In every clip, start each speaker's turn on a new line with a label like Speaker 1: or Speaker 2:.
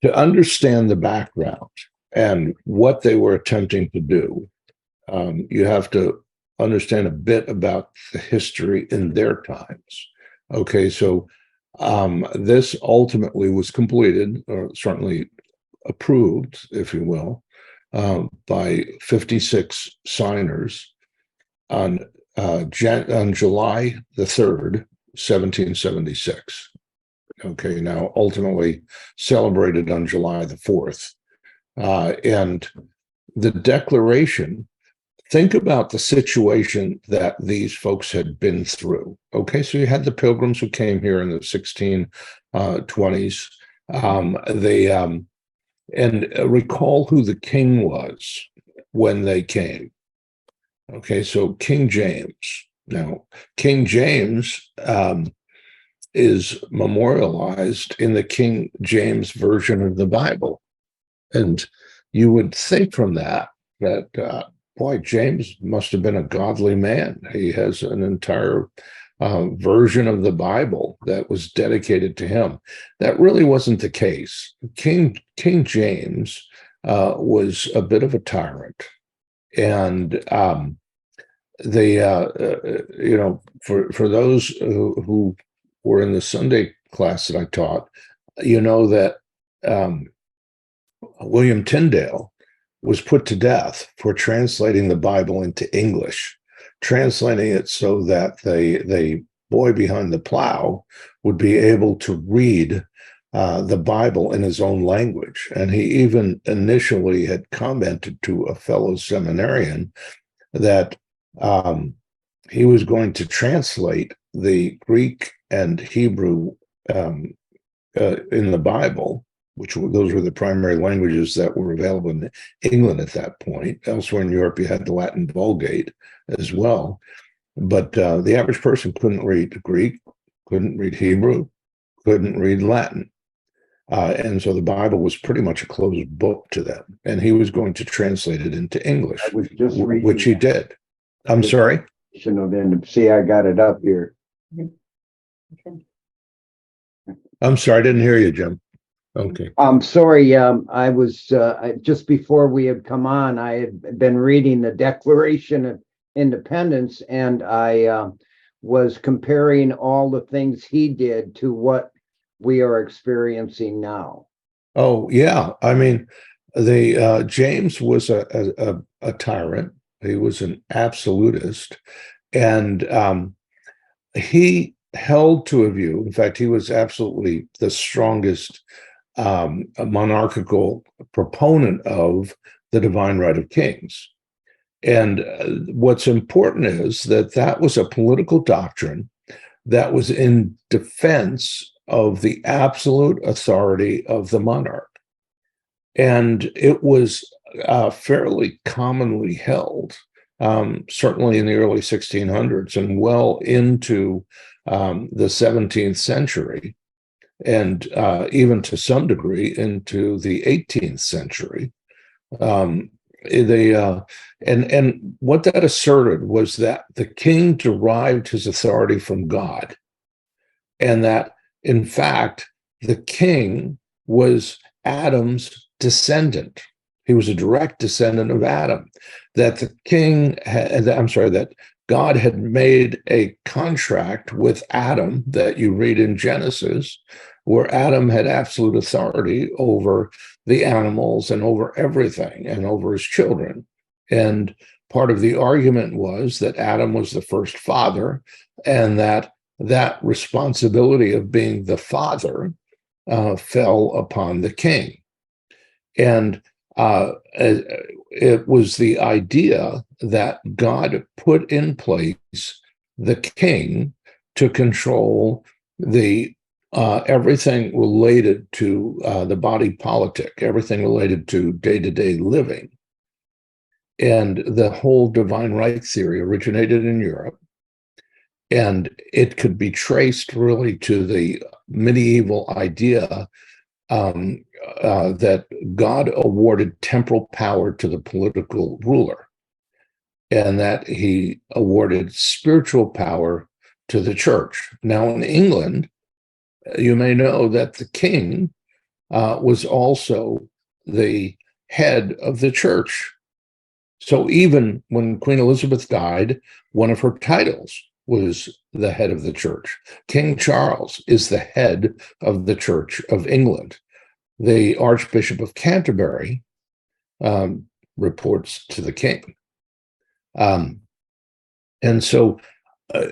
Speaker 1: To understand the background and what they were attempting to do, you have to understand a bit about the history in their times. Okay, so this ultimately was completed, or certainly approved, if you will, by 56 signers on on July the 3rd, 1776. Okay, now ultimately celebrated on July the 4th. And the Declaration, think about the situation that these folks had been through. Okay, so you had the Pilgrims who came here in the 1620s. And recall who the king was when they came. Okay, so King James. Now, King James is memorialized in the King James version of the Bible. And you would think from that, boy, James must have been a godly man. He has an entire version of the Bible that was dedicated to him. That really wasn't the case. King James was a bit of a tyrant. And for those who were in the Sunday class that I taught, you know that William Tyndale was put to death for translating the Bible into English, translating it so that the boy behind the plow would be able to read the Bible in his own language. And he even initially had commented to a fellow seminarian that he was going to translate the Greek and Hebrew in the Bible, which those were the primary languages that were available in England at that point. Elsewhere in Europe, you had the Latin Vulgate as well. But the average person couldn't read Greek, couldn't read Hebrew, couldn't read Latin. And so the Bible was pretty much a closed book to them. And he was going to translate it into English, which he did. I'm sorry?
Speaker 2: See, I got it up here.
Speaker 1: I'm sorry, I didn't hear you, Jim. Okay.
Speaker 2: I'm sorry. I was just before we had come on, I had been reading the Declaration of Independence, and I was comparing all the things he did to what we are experiencing now.
Speaker 1: Oh, yeah. I mean, the James was a tyrant. He was an absolutist, and he held to a view. In fact, he was absolutely the strongest monarchical proponent of the divine right of kings. And what's important is that that was a political doctrine that was in defense of the absolute authority of the monarch. And it was fairly commonly held, certainly in the early 1600s and well into the 17th century, and even to some degree into the 18th century. And what that asserted was that the king derived his authority from God, and that in fact the king was Adam's descendant. He was a direct descendant of Adam. That the king that God had made a contract with Adam that you read in Genesis, where Adam had absolute authority over the animals and over everything and over his children. And part of the argument was that Adam was the first father, and that responsibility of being the father fell upon the king. And it was the idea that God put in place the king to control the everything related to the body politic, everything related to day-to-day living. And the whole divine right theory originated in Europe. And it could be traced really to the medieval idea that God awarded temporal power to the political ruler, and that he awarded spiritual power to the church. Now, in England, you may know that the king was also the head of the church. So even when Queen Elizabeth died, one of her titles was the head of the church. King Charles is the head of the Church of England. The Archbishop of Canterbury reports to the king. And so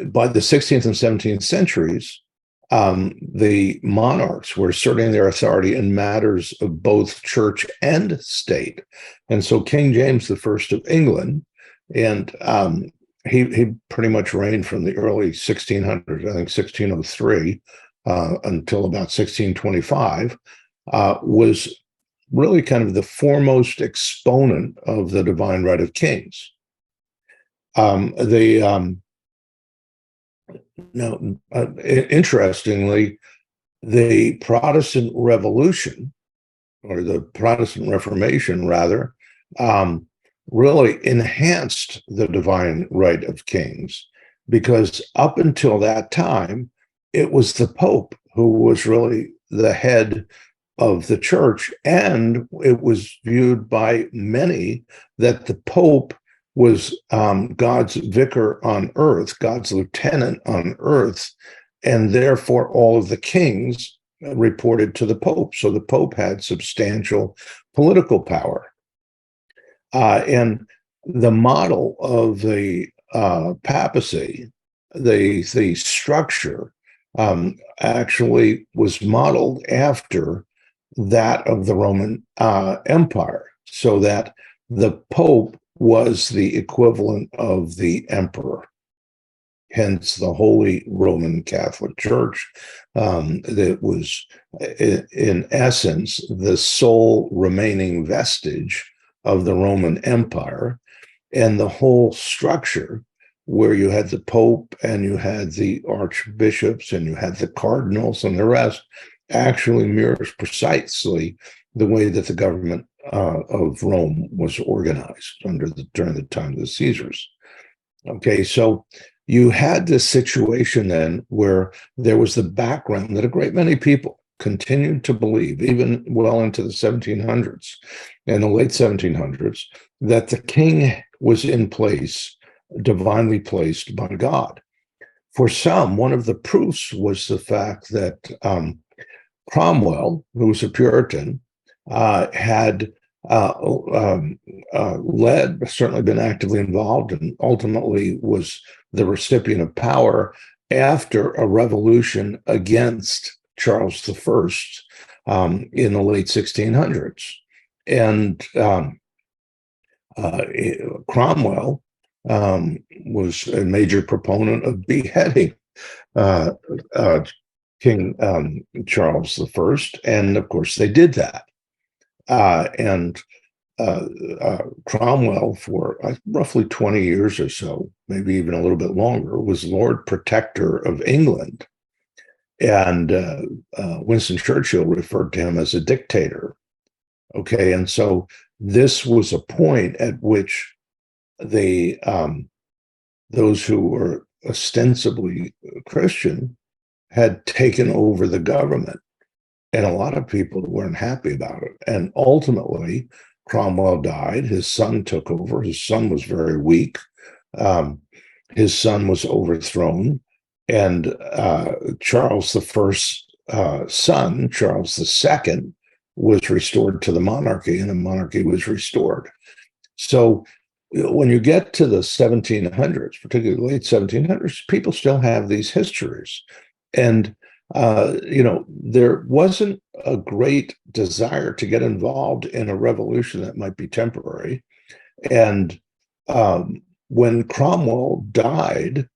Speaker 1: by the 16th and 17th centuries, the monarchs were asserting their authority in matters of both church and state. And so King James I of England, and he pretty much reigned from the early 1600s, I think 1603, until about 1625, was really kind of the foremost exponent of the divine right of kings. Interestingly, the Protestant Revolution, or the Protestant Reformation, rather, really enhanced the divine right of kings, because up until that time, it was the Pope who was really the head of the church, and it was viewed by many that the Pope was God's vicar on earth, God's lieutenant on earth, and therefore all of the kings reported to the Pope. So the Pope had substantial political power. And the model of the papacy, the structure, actually was modeled after that of the Roman Empire, so that the Pope was the equivalent of the emperor, hence the Holy Roman Catholic Church. That was, in essence, the sole remaining vestige of the Roman Empire, and the whole structure where you had the Pope and you had the archbishops and you had the cardinals and the rest actually mirrors precisely the way that the government of Rome was organized during the time of the Caesars. Okay, so you had this situation then where there was the background that a great many people continued to believe, even well into the 1700s and the late 1700s, that the king was in place, divinely placed by God. For some, one of the proofs was the fact that Cromwell, who was a Puritan, had led, certainly been actively involved, and ultimately was the recipient of power after a revolution against Charles I in the late 1600s. And Cromwell was a major proponent of beheading King Charles I, and of course they did that. And Cromwell, for roughly 20 years or so, maybe even a little bit longer, was Lord Protector of England. And Winston Churchill referred to him as a dictator. Okay, and so this was a point at which those who were ostensibly Christian had taken over the government, and a lot of people weren't happy about it. And ultimately, Cromwell died. His son took over. His son was very weak. His son was overthrown, and Charles I's son, Charles II, was restored to the monarchy, and the monarchy was restored. So when you get to the 1700s, particularly late 1700s, people still have these histories. And there wasn't a great desire to get involved in a revolution that might be temporary. And when Cromwell died,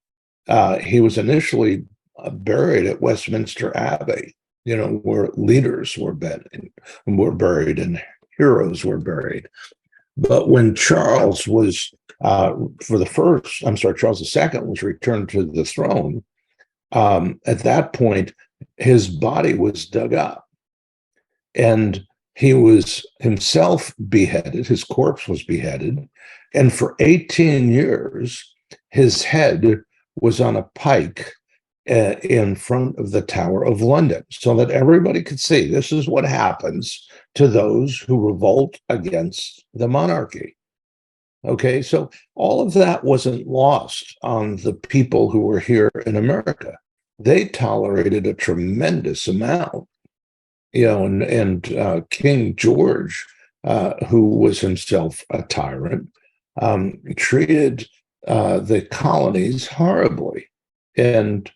Speaker 1: he was initially buried at Westminster Abbey, where leaders were buried and heroes were buried. But when Charles was, Charles II was returned to the throne, at that point, his body was dug up, and he was himself beheaded. His corpse was beheaded, and for 18 years, his head was on a pike in front of the Tower of London so that everybody could see this is what happens to those who revolt against the monarchy. Okay, so all of that wasn't lost on the people who were here in America. They tolerated a tremendous amount, and King George, who was himself a tyrant, treated the colonies horribly. And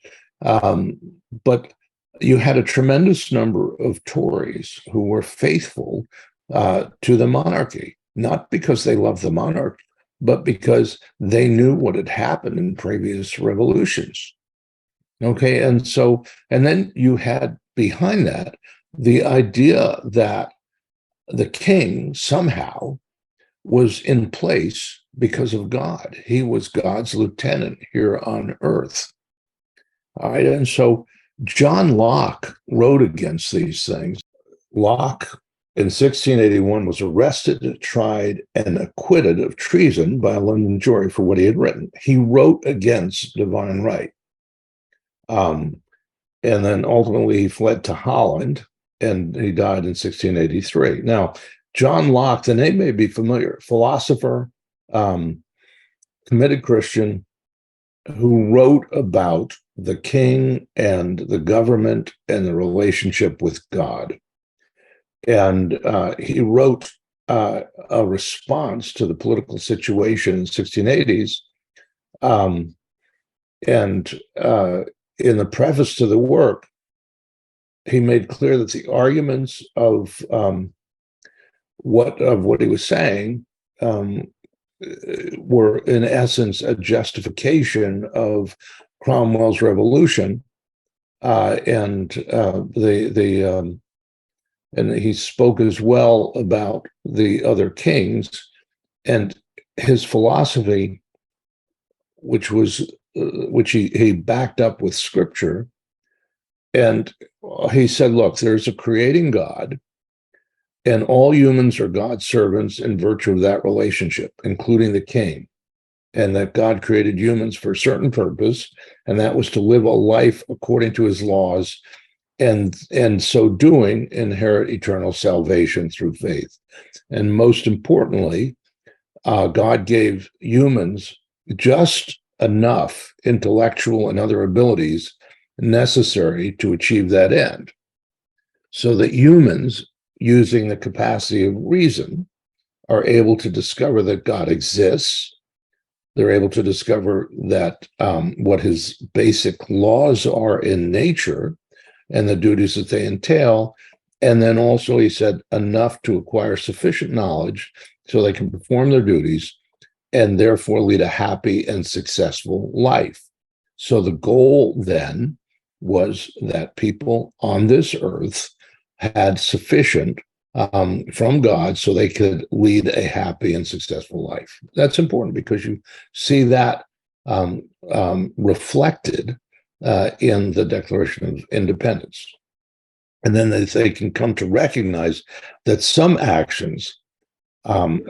Speaker 1: but you had a tremendous number of Tories who were faithful to the monarchy, not because they loved the monarch, but because they knew what had happened in previous revolutions. Okay, and then you had behind that the idea that the king somehow was in place because of God. He was God's lieutenant here on earth. All right. And so John Locke wrote against these things. Locke in 1681 was arrested, tried, and acquitted of treason by a London jury for what he had written. He wrote against divine right. And then ultimately he fled to Holland and he died in 1683. Now, John Locke, the name may be familiar, philosopher, committed Christian, who wrote about the king and the government and the relationship with God. And he wrote a response to the political situation in the 1680s. And in the preface to the work, he made clear that the arguments of what he was saying were in essence a justification of Cromwell's revolution, and he spoke as well about the other kings and his philosophy, which he backed up with scripture. And he said, look, there's a creating God, and all humans are God's servants in virtue of that relationship, including the king, and that God created humans for a certain purpose, and that was to live a life according to his laws, and so doing, inherit eternal salvation through faith. And most importantly, God gave humans just enough intellectual and other abilities necessary to achieve that end, so that humans, using the capacity of reason, are able to discover that God exists. They're able to discover that what his basic laws are in nature and the duties that they entail. And then also, he said, enough to acquire sufficient knowledge so they can perform their duties and therefore lead a happy and successful life. So the goal then was that people on this earth had sufficient from God so they could lead a happy and successful life. That's important because you see that reflected in the Declaration of Independence. And then they can come to recognize that some actions,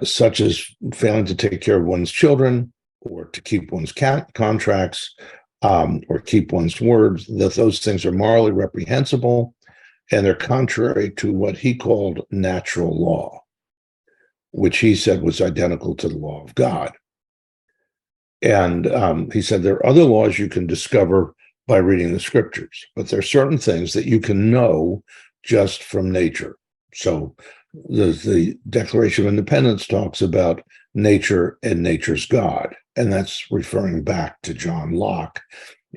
Speaker 1: such as failing to take care of one's children or to keep one's contracts or keep one's words, that those things are morally reprehensible and they're contrary to what he called natural law, which he said was identical to the law of God. And he said there are other laws you can discover by reading the scriptures, but there are certain things that you can know just from nature. So the Declaration of Independence talks about nature and nature's God, and that's referring back to John Locke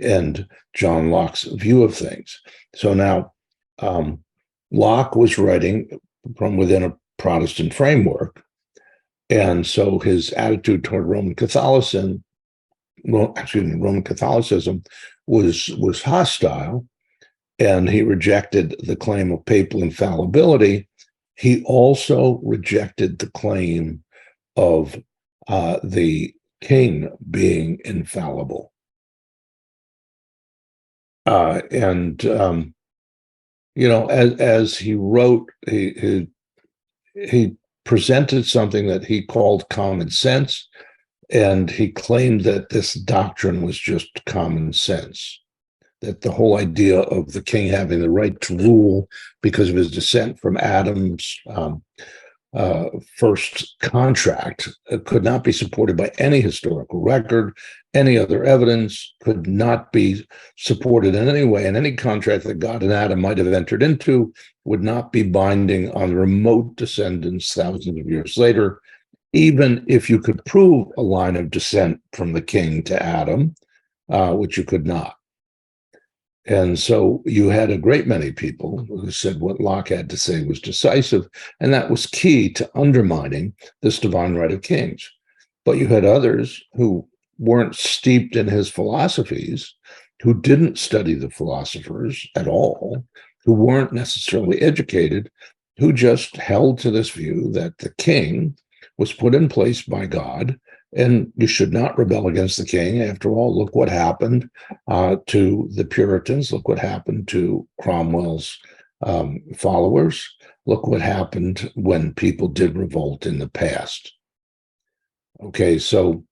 Speaker 1: and John Locke's view of things. So now Locke was writing from within a Protestant framework, and so his attitude toward Roman Catholicism was hostile, and he rejected the claim of papal infallibility. He also rejected the claim of the king being infallible. As he wrote, he presented something that he called common sense, and he claimed that this doctrine was just common sense. that the whole idea of the king having the right to rule because of his descent from Adam's first contract could not be supported by any historical record. Any other evidence could not be supported in any way, and any contract that God and Adam might have entered into would not be binding on remote descendants thousands of years later, even if you could prove a line of descent from the king to Adam, which you could not. And so you had a great many people who said what Locke had to say was decisive, and that was key to undermining this divine right of kings. But you had others who weren't steeped in his philosophies, who didn't study the philosophers at all, who weren't necessarily educated, who just held to this view that the king was put in place by God, and you should not rebel against the king. After all, look what happened to the Puritans. Look what happened to Cromwell's followers. Look what happened when people did revolt in the past. Okay, so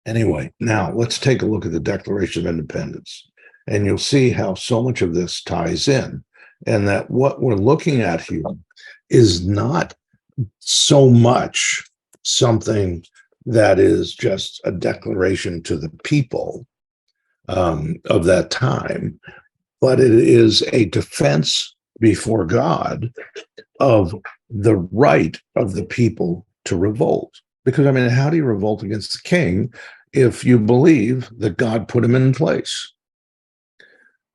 Speaker 1: anyway, now let's take a look at the Declaration of Independence, and you'll see how so much of this ties in, and that what we're looking at here is not so much something that is just a declaration to the people of that time, but it is a defense before God of the right of the people to revolt. Because, I mean, how do you revolt against the king if you believe that God put him in place?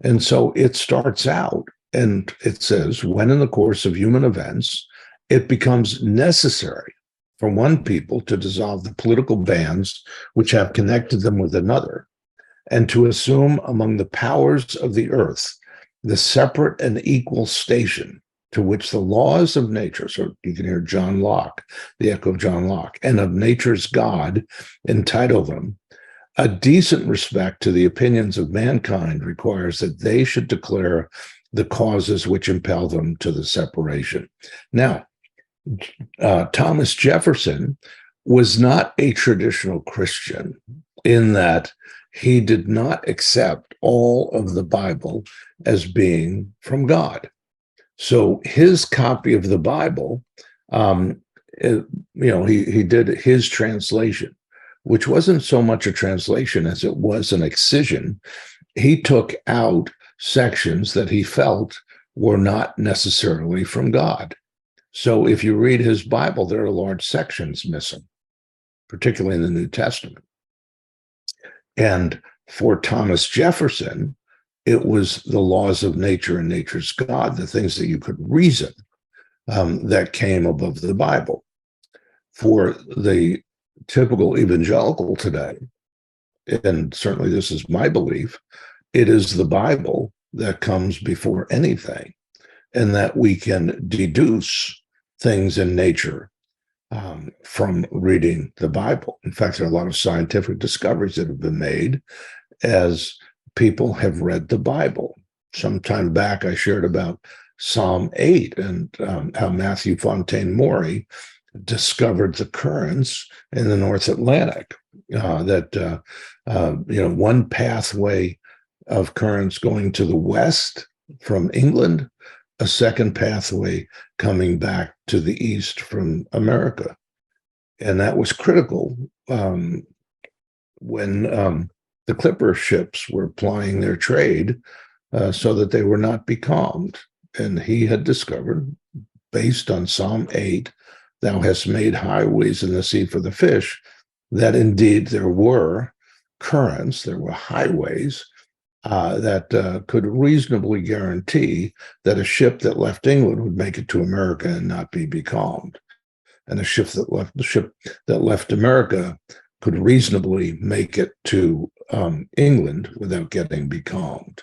Speaker 1: And so it starts out and it says, when in the course of human events, it becomes necessary for one people to dissolve the political bands which have connected them with another, and to assume among the powers of the earth the separate and equal station to which the laws of nature, so you can hear John Locke, the echo of John Locke, and of nature's God entitle them, a decent respect to the opinions of mankind requires that they should declare the causes which impel them to the separation. Now, Thomas Jefferson was not a traditional Christian in that he did not accept all of the Bible as being from God. So his copy of the Bible, he did his translation, which wasn't so much a translation as it was an excision. He took out sections that he felt were not necessarily from God. So if you read his Bible, there are large sections missing, particularly in the New Testament. And for Thomas Jefferson, it was the laws of nature and nature's God, the things that you could reason, that came above the Bible. For the typical evangelical today, and certainly this is my belief, it is the Bible that comes before anything, and that we can deduce things in nature from reading the Bible. In fact, there are a lot of scientific discoveries that have been made as people have read the Bible. Some time back, I shared about Psalm 8 and how Matthew Fontaine Maury discovered the currents in the North Atlantic, one pathway of currents going to the west from England, a second pathway coming back to the east from America. And that was critical when the clipper ships were plying their trade so that they were not becalmed. And he had discovered, based on Psalm 8, thou hast made highways in the sea for the fish, that indeed there were currents, there were highways that could reasonably guarantee that a ship that left England would make it to America and not be becalmed. And a ship that left America could reasonably make it to England without getting becalmed.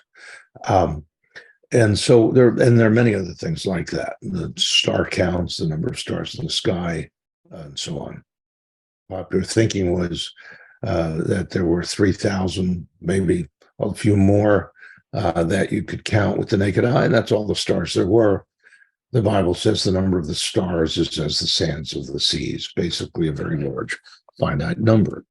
Speaker 1: And so there are many other things like that. The star counts, the number of stars in the sky, and so on. Popular thinking was that there were 3,000, maybe a few more that you could count with the naked eye, and that's all the stars there were. The Bible says the number of the stars is as the sands of the seas, basically a very large finite number.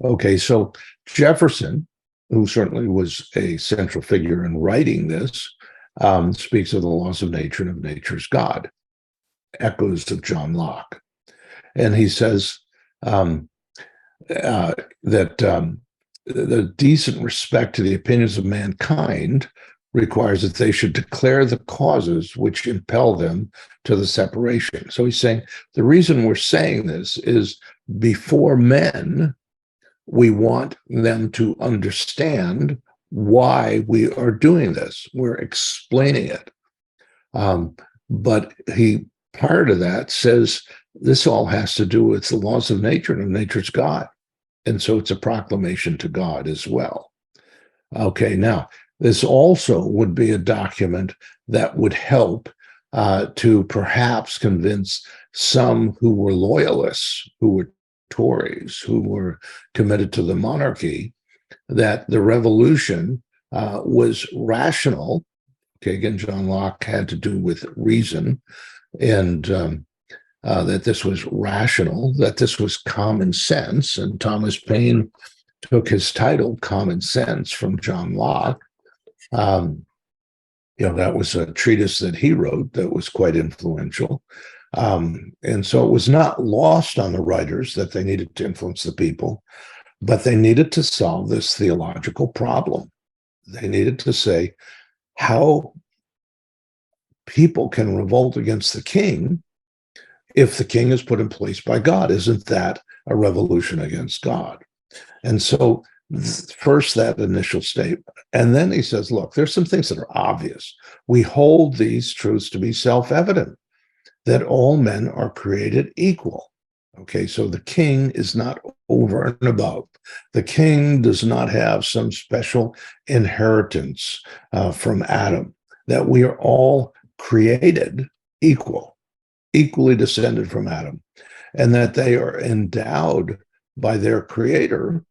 Speaker 1: Okay, so Jefferson who certainly was a central figure in writing this, speaks of the laws of nature and of nature's God, echoes of John Locke. And he says that the decent respect to the opinions of mankind requires that they should declare the causes which impel them to the separation. So he's saying the reason we're saying this is before men, we want them to understand why we are doing this. We're explaining it. But he, prior to that, says this all has to do with the laws of nature and of nature's God. And so it's a proclamation to God as well. Okay, now, this also would be a document that would help to perhaps convince some who were loyalists, who were Tories, who were committed to the monarchy, that the revolution was rational. Okay, again, John Locke had to do with reason, and that this was rational, that this was common sense. And Thomas Paine took his title, Common Sense, from John Locke. That was a treatise that he wrote that was quite influential. And so it was not lost on the writers that they needed to influence the people, but they needed to solve this theological problem. They needed to say how people can revolt against the king if the king is put in place by God. Isn't that a revolution against God? And so first that initial statement. And then he says, look, there's some things that are obvious. We hold these truths to be self-evident, that all men are created equal. Okay, so the king is not over and above. The king does not have some special inheritance from Adam, that we are all created equal, equally descended from Adam, and that they are endowed by their creator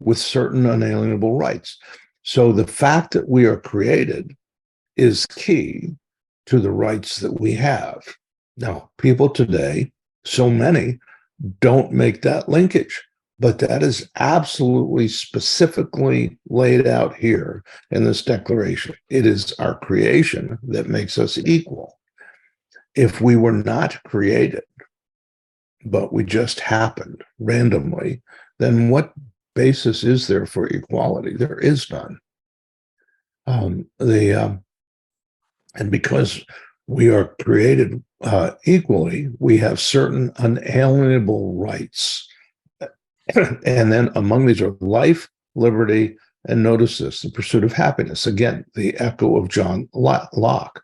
Speaker 1: with certain unalienable rights. So the fact that we are created is key to the rights that we have. Now, people today, so many, don't make that linkage, but that is absolutely specifically laid out here in this declaration. It is our creation that makes us equal. If we were not created, but we just happened randomly, then what basis is there for equality? There is none. And because we are created equally, we have certain unalienable rights. And then among these are life, liberty, and notice this, the pursuit of happiness. Again, the echo of John Locke,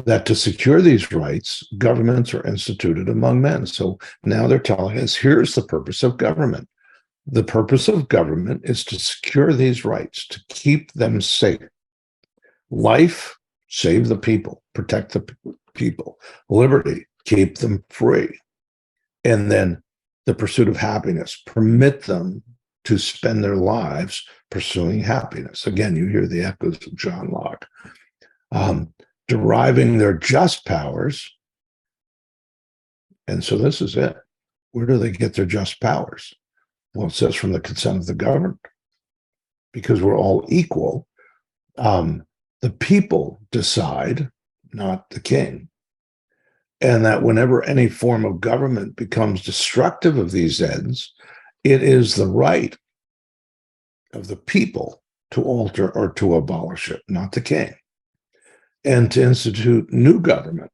Speaker 1: that to secure these rights, governments are instituted among men. So now they're telling us, here's the purpose of government. The purpose of government is to secure these rights, to keep them safe. Life, save the people, protect the people. Liberty, keep them free. And then the pursuit of happiness, permit them to spend their lives pursuing happiness. Again, you hear the echoes of John Locke. Deriving their just powers. And so this is it. Where do they get their just powers? Well, it says from the consent of the governed, because we're all equal. The people decide, not the king. And that whenever any form of government becomes destructive of these ends, it is the right of the people to alter or to abolish it, not the king. And to institute new government,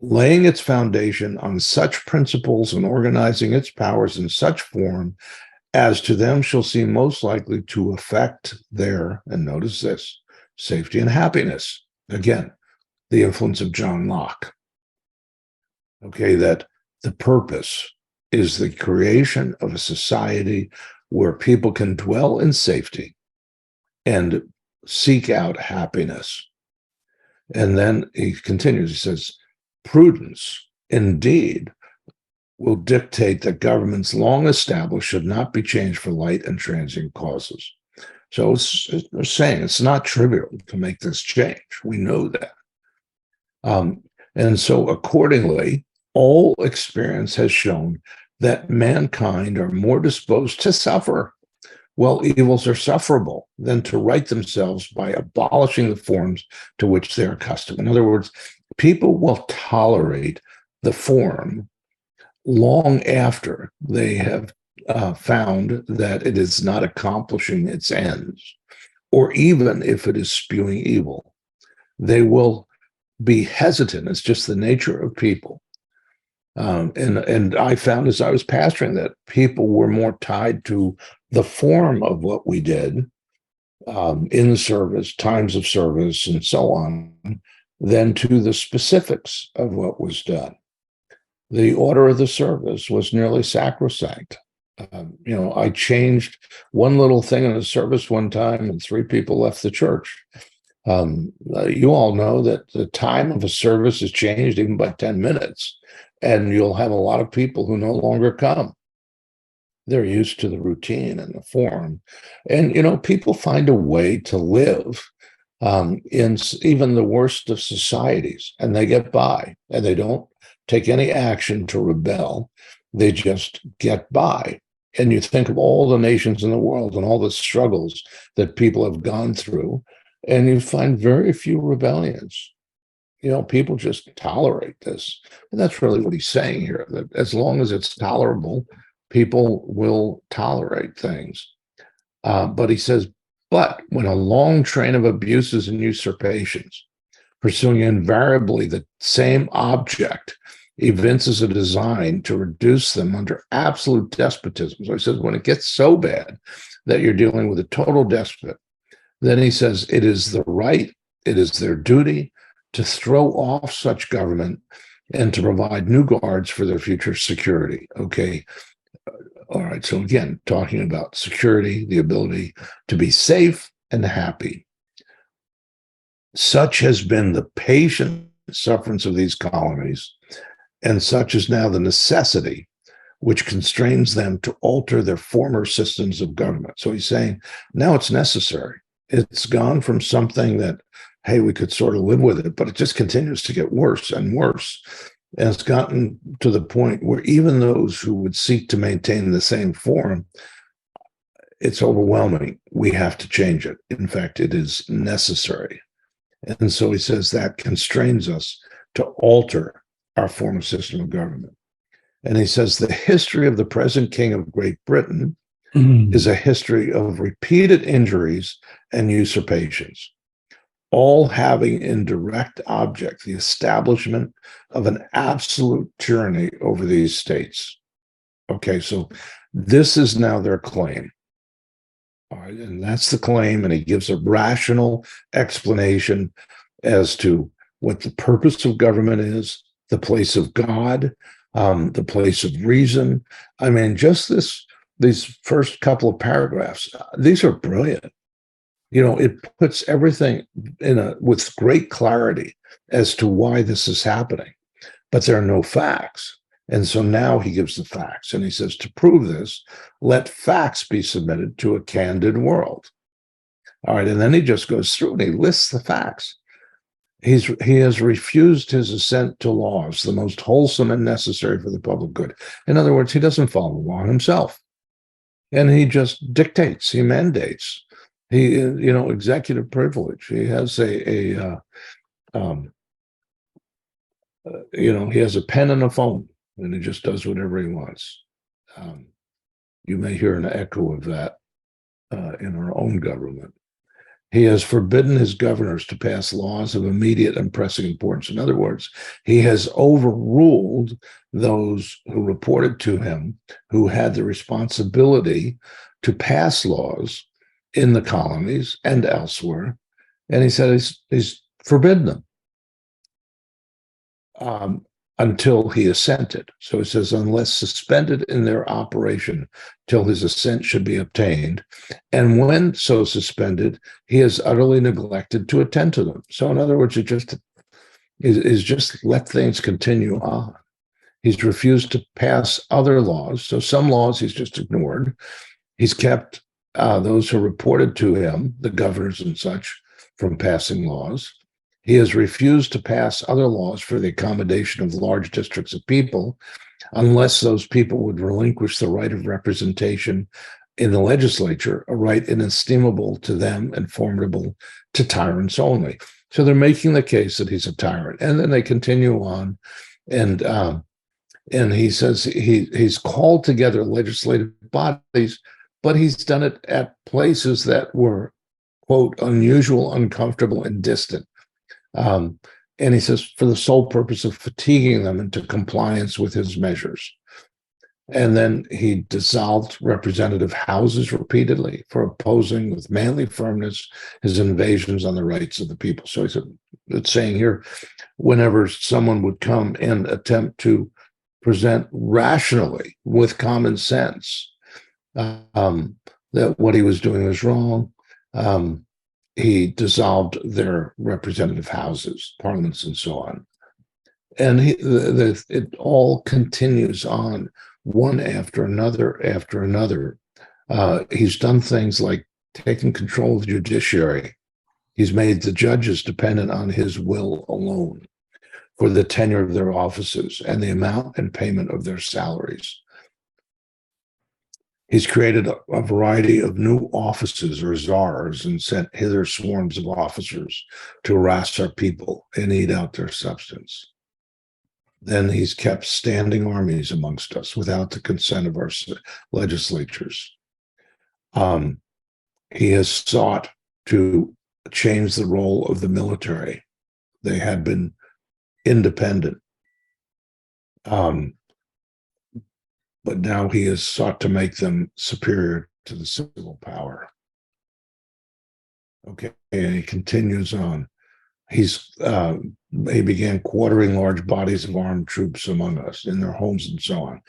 Speaker 1: laying its foundation on such principles and organizing its powers in such form as to them shall seem most likely to affect their, and notice this, safety and happiness. Again, the influence of John Locke. Okay, that the purpose is the creation of a society where people can dwell in safety and seek out happiness. And then he continues, he says, prudence indeed will dictate that governments long established should not be changed for light and transient causes. So they're saying it's not trivial to make this change. We know that. And so accordingly, all experience has shown that mankind are more disposed to suffer well, evils are sufferable than to right themselves by abolishing the forms to which they're accustomed. In other words, people will tolerate the form long after they have found that it is not accomplishing its ends, or even if it is spewing evil. They will be hesitant. It's just the nature of people. And I found as I was pastoring that people were more tied to the form of what we did in the service, times of service, and so on, than to the specifics of what was done. The order of the service was nearly sacrosanct. I changed one little thing in the service one time, and 3 people left the church. You all know that the time of a service is changed even by 10 minutes, and you'll have a lot of people who no longer come. They're used to the routine and the form. And, people find a way to live in even the worst of societies, and they get by, and they don't take any action to rebel. They just get by. And you think of all the nations in the world and all the struggles that people have gone through, and you find very few rebellions. People just tolerate this. And that's really what he's saying here, that as long as it's tolerable, people will tolerate things. But he says, but when a long train of abuses and usurpations, pursuing invariably the same object, evinces a design to reduce them under absolute despotism. So he says, when it gets so bad that you're dealing with a total despot, then he says it is the right, it is their duty to throw off such government and to provide new guards for their future security. Okay. All right. So again, talking about security, the ability to be safe and happy. Such has been the patient sufferance of these colonies, and such is now the necessity which constrains them to alter their former systems of government. So he's saying now it's necessary. It's gone from something that, hey, we could sort of live with it, but it just continues to get worse and worse. And it's gotten to the point where even those who would seek to maintain the same form, it's overwhelming. We have to change it. In fact, it is necessary. And so he says that constrains us to alter our former system of government. And he says the history of the present king of Great Britain is a history of repeated injuries and usurpations, all having in direct object the establishment of an absolute tyranny over these states. Okay, so this is now their claim. All right, and that's the claim, and he gives a rational explanation as to what the purpose of government is, the place of God, the place of reason. I mean, just these first couple of paragraphs, these are brilliant. It puts everything with great clarity as to why this is happening, but there are no facts. And so now he gives the facts, and he says, to prove this, let facts be submitted to a candid world. All right, and then he just goes through and he lists the facts. He has refused his assent to laws, the most wholesome and necessary for the public good. In other words, he doesn't follow the law himself, and he just dictates, he mandates. He, executive privilege. He has he has a pen and a phone, and he just does whatever he wants. You may hear an echo of that in our own government. He has forbidden his governors to pass laws of immediate and pressing importance. In other words, he has overruled those who reported to him, who had the responsibility to pass laws in the colonies and elsewhere. And he said he's forbidden them until he assented. So he says, unless suspended in their operation till his assent should be obtained. And when so suspended, he has utterly neglected to attend to them. So in other words, it just let things continue on. He's refused to pass other laws. So some laws he's just ignored. He's kept those who reported to him, the governors and such, from passing laws. He has refused to pass other laws for the accommodation of large districts of people, unless those people would relinquish the right of representation in the legislature a right inestimable to them and formidable to tyrants only. So they're making the case that he's a tyrant, and then they continue on, and he says he's called together legislative bodies, but he's done it at places that were, quote, unusual, uncomfortable, and distant. And he says for the sole purpose of fatiguing them into compliance with his measures. And then he dissolved representative houses repeatedly for opposing with manly firmness his invasions on the rights of the people. So he said, it's saying here, whenever someone would come and attempt to present rationally with common sense that what he was doing was wrong, he dissolved their representative houses, parliaments, and so on. And it all continues on, one after another. He's done things like taking control of the judiciary. He's made the judges dependent on his will alone for the tenure of their offices and the amount and payment of their salaries. He's created a variety of new offices or czars and sent hither swarms of officers to harass our people and eat out their substance. Then he's kept standing armies amongst us without the consent of our legislatures. He has sought to change the role of the military. They had been independent. But now he has sought to make them superior to the civil power. Okay, and he continues on. He began quartering large bodies of armed troops among us in their homes and so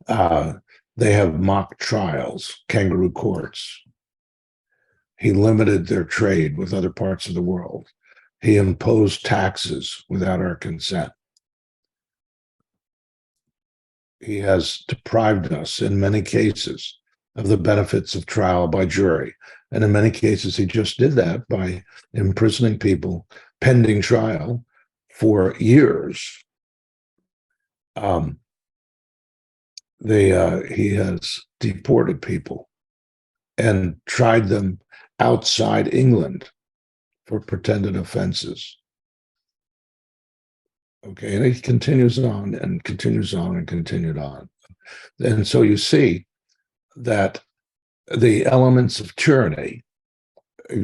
Speaker 1: on. They have mock trials, kangaroo courts. He limited their trade with other parts of the world. He imposed taxes without our consent. He has deprived us, in many cases, of the benefits of trial by jury. And in many cases, he just did that by imprisoning people pending trial for years. He has deported people and tried them outside England for pretended offenses. Okay, and he continues on and continues on and continued on. And so you see that the elements of tyranny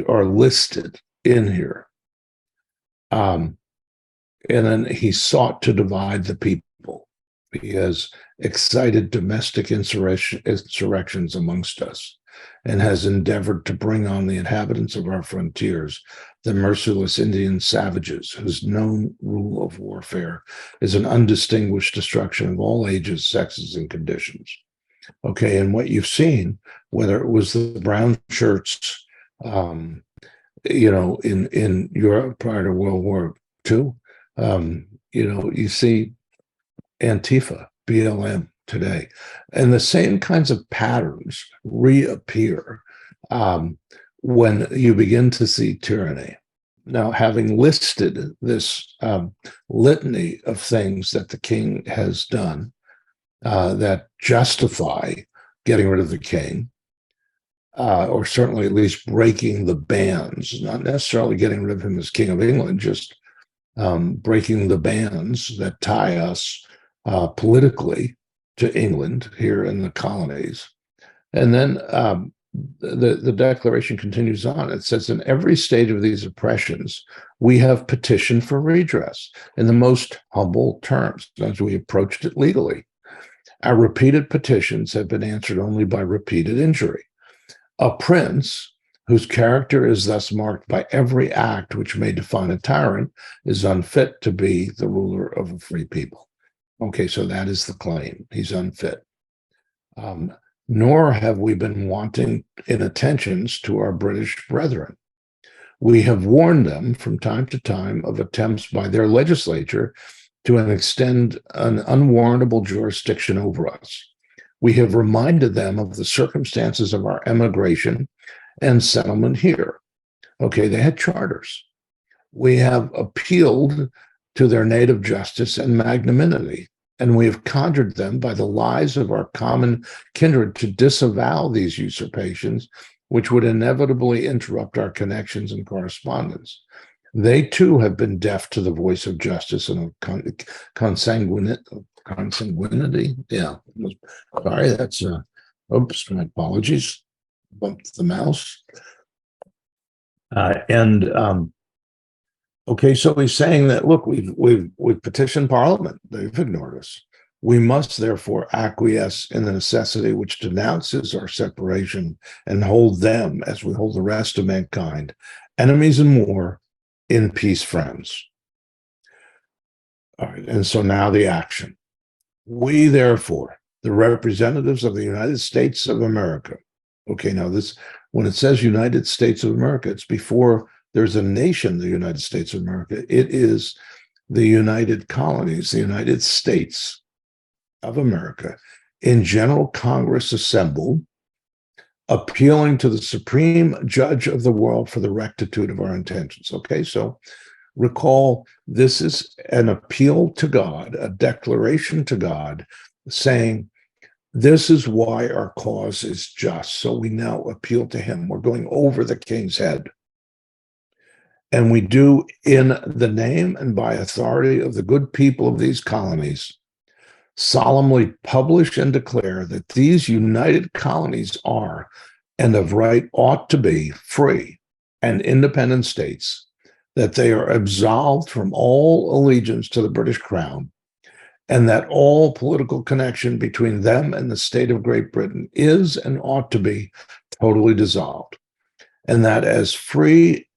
Speaker 1: are listed in here. And then he sought to divide the people. He has excited domestic insurrections amongst us and has endeavored to bring on the inhabitants of our frontiers the merciless Indian savages whose known rule of warfare is an undistinguished destruction of all ages, sexes, and conditions. Okay, and what you've seen, whether it was the brown shirts, in Europe prior to World War II, you see Antifa, BLM today, and the same kinds of patterns reappear when you begin to see tyranny. Now, having listed this litany of things that the king has done that justify getting rid of the king, or certainly at least breaking the bands, not necessarily getting rid of him as King of England, just breaking the bands that tie us politically to England here in the colonies. And then the declaration continues on. It says, in every stage of these oppressions, we have petitioned for redress in the most humble terms as we approached it legally. Our repeated petitions have been answered only by repeated injury. A prince whose character is thus marked by every act which may define a tyrant is unfit to be the ruler of a free people. Okay, so that is the claim. He's unfit. Nor have we been wanting in attentions to our British brethren. We have warned them from time to time of attempts by their legislature to extend an unwarrantable jurisdiction over us. We have reminded them of the circumstances of our emigration and settlement here. Okay, they had charters. We have appealed to their native justice and magnanimity. and we have conjured them by the lies of our common kindred to disavow these usurpations, which would inevitably interrupt our connections and correspondence. They too have been deaf to the voice of justice and of consanguinity. Yeah, sorry, that's oops, my apologies. Bumped the mouse. And okay, so he's saying that, look, we've petitioned Parliament; they've ignored us. We must therefore acquiesce in the necessity which denounces our separation and hold them, as we hold the rest of mankind, enemies in war, in peace friends. All right, and so now the action. We therefore, the representatives of the United States of America. Okay, now this, when it says United States of America, it's before there's a nation, the United States of America. It is the United Colonies, the United States of America, in General Congress assembled, appealing to the supreme judge of the world for the rectitude of our intentions. Okay, so recall, this is an appeal to God, a declaration to God, saying, this is why our cause is just. So we now appeal to him. We're going over the king's head. And we do in the name and by authority of the good people of these colonies, solemnly publish and declare that these united colonies are, and of right ought to be, free and independent states, that they are absolved from all allegiance to the British Crown, and that all political connection between them and the state of Great Britain is and ought to be totally dissolved, and that as free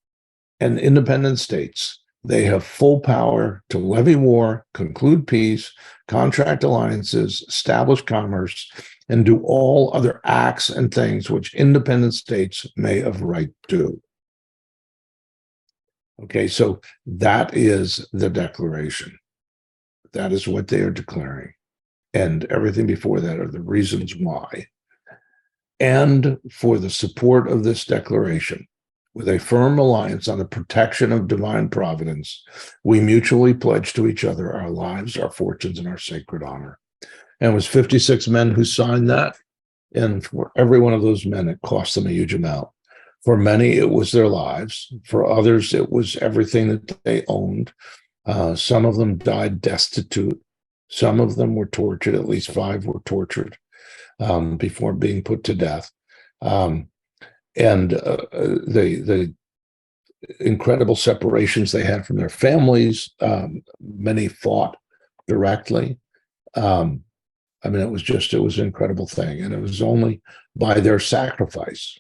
Speaker 1: and independent states, they have full power to levy war, conclude peace, contract alliances, establish commerce, and do all other acts and things which independent states may of right do. Okay, so that is the declaration. That is what they are declaring. And everything before that are the reasons why. And for the support of this declaration, with a firm reliance on the protection of divine providence, we mutually pledge to each other our lives, our fortunes, and our sacred honor. And it was 56 men who signed that. And for every one of those men, it cost them a huge amount. For many, it was their lives. For others, it was everything that they owned. Some of them died destitute. Some of them were tortured. At least 5 were tortured before being put to death. And the incredible separations they had from their families. Many fought directly. I mean, it was an incredible thing. And it was only by their sacrifice